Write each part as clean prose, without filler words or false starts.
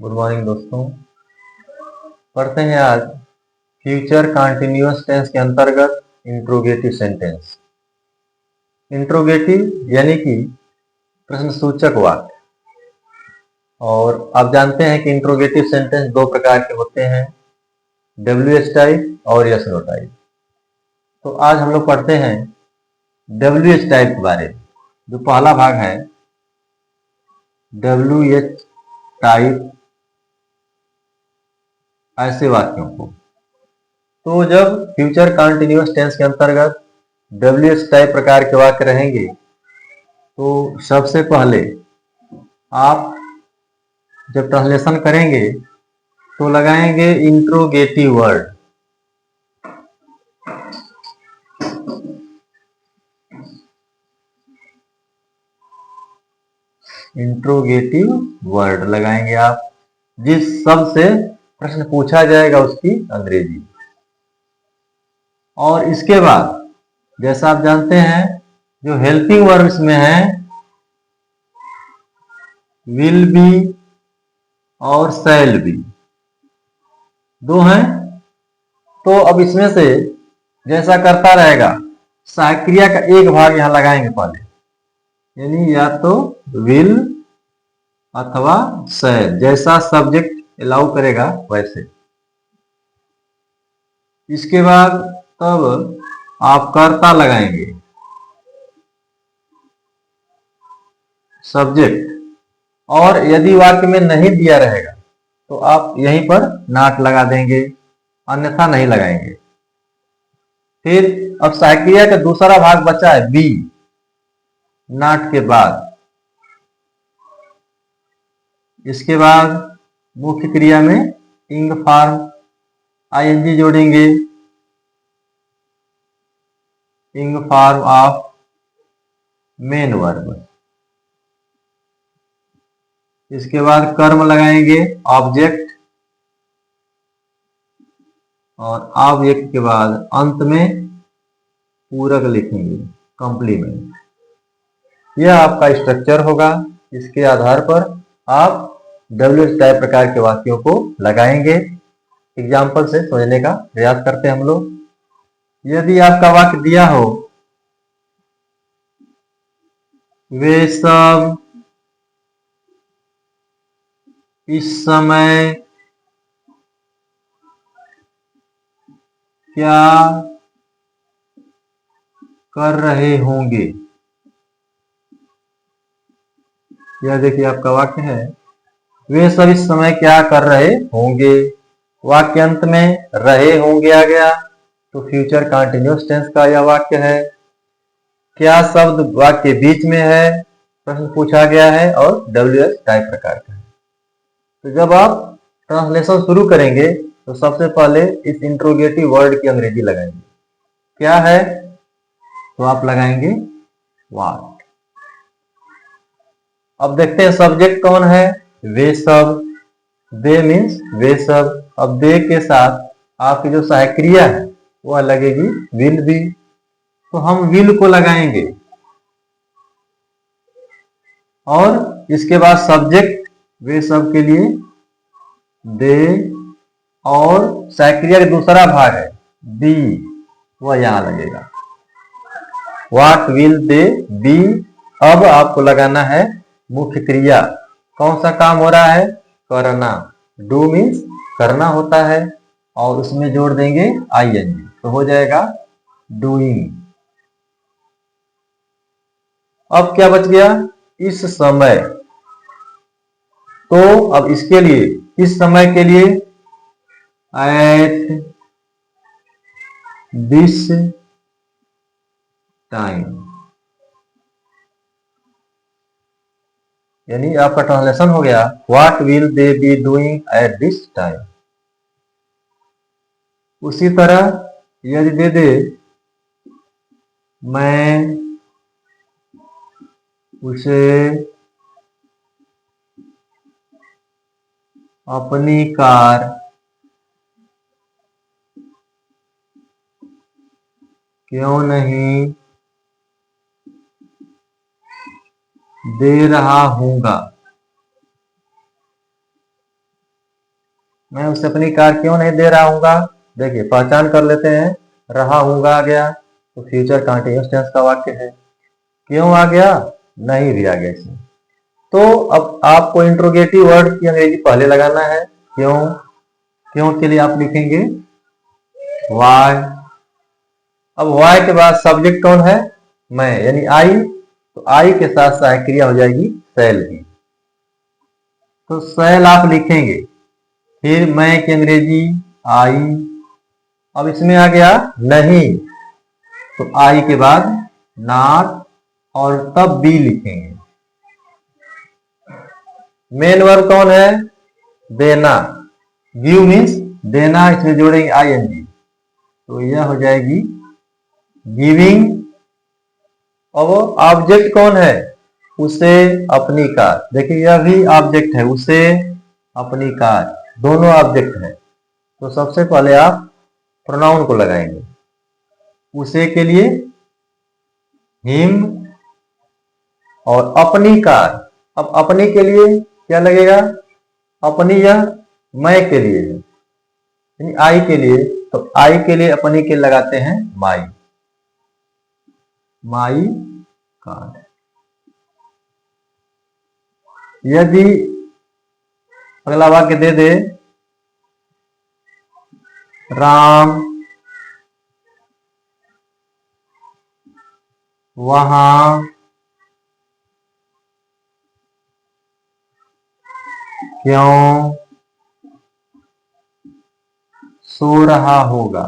Good morning दोस्तों। पढ़ते हैं आज फ्यूचर कंटिन्यूअस टेंस के अंतर्गत इंट्रोगेटिव सेंटेंस। इंट्रोगेटिव यानी कि प्रश्नसूचक वाक्य। और आप जानते हैं कि इंट्रोगेटिव सेंटेंस दो प्रकार के होते हैं, WH टाइप और यस नो टाइप। तो आज हम लोग पढ़ते हैं WH टाइप के बारे में। जो पहला भाग है WH टाइप ऐसे वाक्यों को। तो जब फ्यूचर कंटिन्यूअस टेंस के अंतर्गत WH टाइप प्रकार के वाक्य रहेंगे तो सबसे पहले आप जब ट्रांसलेशन करेंगे तो लगाएंगे इंट्रोगेटिव वर्ड। इंट्रोगेटिव वर्ड लगाएंगे आप, जिस शब्द से प्रश्न पूछा जाएगा उसकी अंग्रेजी। और इसके बाद जैसा आप जानते हैं जो हेल्पिंग वर्ब्स में है विल बी और शैल बी, दो हैं। तो अब इसमें से जैसा करता रहेगा सहायक क्रिया का एक भाग यहां लगाएंगे पहले, यानी या तो विल अथवा शैल, जैसा सब्जेक्ट अलाउ करेगा वैसे। इसके बाद तब आप कर्ता लगाएंगे सब्जेक्ट, और यदि वाक्य में नहीं दिया रहेगा तो आप यहीं पर नॉट लगा देंगे, अन्यथा नहीं लगाएंगे। फिर अब सहायक क्रिया का दूसरा भाग बचा है बी, नॉट के बाद। इसके बाद मुख्य क्रिया में इंग फॉर्म ING जोड़ेंगे, इंग फॉर्म ऑफ मेन वर्ब। इसके बाद कर्म लगाएंगे ऑब्जेक्ट, और ऑब्जेक्ट के बाद अंत में पूरक लिखेंगे कॉम्प्लीमेंट। यह आपका स्ट्रक्चर होगा। इसके आधार पर आप WH टाइप प्रकार के वाक्यों को लगाएंगे। एग्जाम्पल से समझने का प्रयास करते हैं हम लोग। यदि आपका वाक्य दिया हो वे सब इस समय क्या कर रहे होंगे। यह देखिए आपका वाक्य है, वे सब इस समय क्या कर रहे होंगे। वाक्य अंत में रहे होंगे आ गया, तो फ्यूचर कंटिन्यूअस टेंस का यह वाक्य है। क्या शब्द वाक्य बीच में है, प्रश्न पूछा गया है और WH टाइप प्रकार का है। तो जब आप ट्रांसलेशन शुरू करेंगे तो सबसे पहले इस इंट्रोगेटिव वर्ड की अंग्रेजी लगाएंगे। क्या है तो आप लगाएंगे व्हाट। अब देखते हैं सब्जेक्ट कौन है, वे सब। दे मीन्स वे सब। अब दे के साथ आपकी जो सहायक क्रिया है वह लगेगी विल बी, तो हम विल को लगाएंगे। और इसके बाद सब्जेक्ट वे सब के लिए दे, और सहायक क्रिया का दूसरा भाग है बी, वह यहां लगेगा। What will they B. अब आपको लगाना है मुख्य क्रिया। कौन सा काम हो रहा है, करना। डू मीन्स करना होता है, और उसमें जोड़ देंगे ING, तो हो जाएगा डूइंग। अब क्या बच गया, इस समय। तो अब इसके लिए, इस समय के लिए एट दिस टाइम, यानी आपका ट्रांसलेशन हो गया what will they be doing at this time. उसी तरह यदि दे दे मैं उसे अपनी कार क्यों नहीं दे रहा हूंगा। मैं उसे अपनी कार क्यों नहीं दे रहा हूँगा। देखिए पहचान कर लेते हैं, रहा हूँगा आ गया तो फ्यूचर कंटीन्यूअस टेंस का वाक्य है। क्यों आ गया, नहीं भी आ गया इसमें। तो अब आपको इंट्रोगेटिव वर्ड की अंग्रेजी पहले लगाना है। क्यों, क्यों के लिए आप लिखेंगे वाई। अब वाई के बाद सब्जेक्ट कौन है, मैं यानी आई, तो आई के साथ सहायक क्रिया हो जाएगी शैल की, तो शैल आप लिखेंगे। फिर मैं की अंग्रेजी आई। अब इसमें आ गया नहीं, तो आई के बाद नॉट और तब बी लिखेंगे। मेन वर्ब कौन है, देना। गिव मीन्स देना, इसमें जोड़ेंगे आईएनजी, तो यह हो जाएगी गिविंग। अब ऑब्जेक्ट कौन है, उसे अपनी कार। देखिए यह भी ऑब्जेक्ट है, उसे अपनी कार, दोनों ऑब्जेक्ट है। तो सबसे पहले आप प्रोनाउन को लगाएंगे। उसे के लिए हिम और अपनी कार। अब अपनी के लिए क्या लगेगा, अपनी यह मैं के लिए है, यानी आई के लिए, तो आई के लिए अपनी के लगाते हैं माई, माई कार। यदि अगला वाक्य दे दे राम वहां क्यों सो रहा होगा।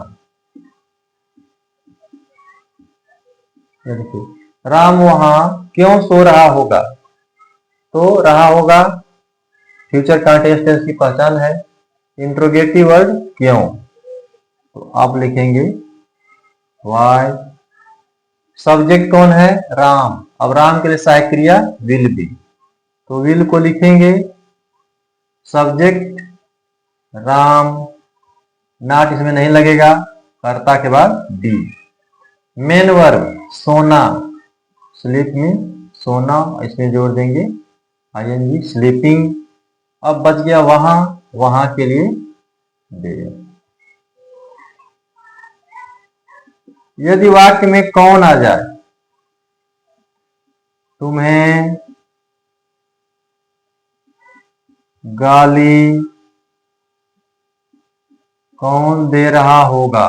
देखिए राम वहां क्यों सो रहा होगा, तो रहा होगा फ्यूचर कंटीन्यूअस टेंस की पहचान है। इंट्रोगेटिव वर्ड क्यों, तो आप लिखेंगे वाई। सब्जेक्ट कौन है, राम। अब राम के लिए सहायक क्रिया विल बी, तो विल को लिखेंगे सब्जेक्ट राम, नॉट इसमें नहीं लगेगा, कर्ता के बाद डी। मेन वर्ब सोना, स्लीप में सोना, इसमें जोड़ देंगे आईएनजी स्लीपिंग। अब बच गया वहां, वहां के लिए दे। यदि वाक्य में कौन आ जाए, तुम्हें गाली कौन दे रहा होगा।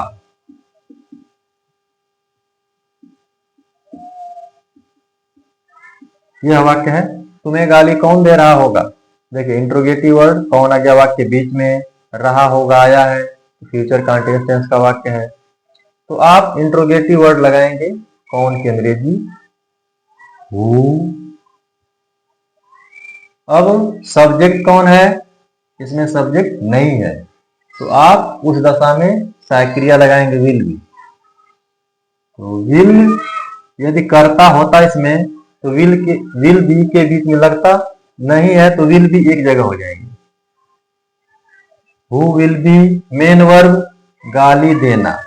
यह वाक्य है, तुम्हें गाली कौन दे रहा होगा। देखिए इंट्रोगेटिव वर्ड कौन आ गया वाक्य के बीच में, रहा होगा आया है, फ्यूचर कंटीन्यूअस टेंस का वाक्य है। तो आप इंट्रोगेटिव वर्ड लगाएंगे कौन की अंग्रेजी हु। अब सब्जेक्ट कौन है, इसमें सब्जेक्ट नहीं है, तो आप उस दशा में सहायक क्रिया लगाएंगे विल बी। तो विल यदि कर्ता होता इसमें, तो विल बी के बीच में लगता, नहीं है तो विल बी एक जगह हो जाएगी। Who will be, main verb गाली देना,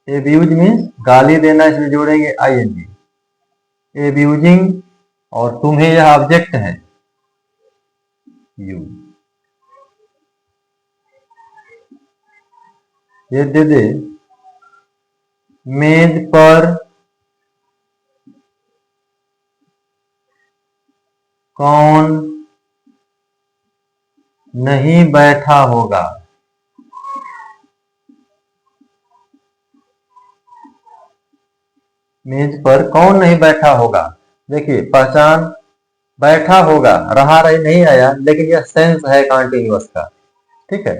एब्यूज मीन्स गाली देना, इसमें जोड़ेंगे आईएनजी एब्यूजिंग। और तुम्हें यह ऑब्जेक्ट है यू। ये दे दे मेज पर कौन नहीं बैठा होगा। मेज पर कौन नहीं बैठा होगा। देखिए पहचान, बैठा होगा, रहा रही नहीं आया, लेकिन यह सेंस है कंटीन्यूअस का, ठीक है,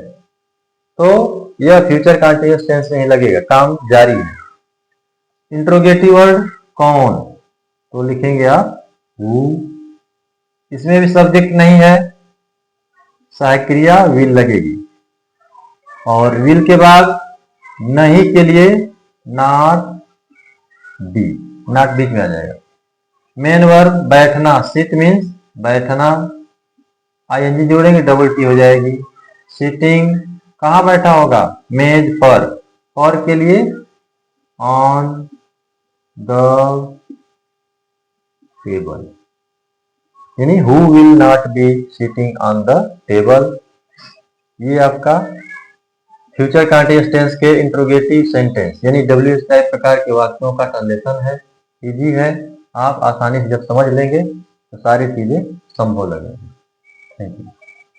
तो यह फ्यूचर कंटीन्यूअस टेंस में ही लगेगा, काम जारी है। इंट्रोगेटिव वर्ड कौन, तो लिखेंगे आप हु। इसमें भी सब्जेक्ट नहीं है, सहायक क्रिया विल लगेगी, और विल के बाद नहीं के लिए नॉट डी, नॉट बीच में आ जाएगा। मेन वर्ब बैठना, सिट मीन्स बैठना, आईएनजी जोड़ेंगे डबल टी हो जाएगी। सिटिंग, कहाँ बैठा होगा, मेज पर के लिए ऑन द टेबल, यानी who will not be sitting on the table. ये आपका फ्यूचर कंटीन्यूअस टेंस के इंट्रोगेटिव सेंटेंस यानी WH टाइप प्रकार के वाक्यों का ट्रांसलेशन है। इजी है, आप आसानी से जब समझ लेंगे तो सारी चीजें संभव लगेंगी। Thank you.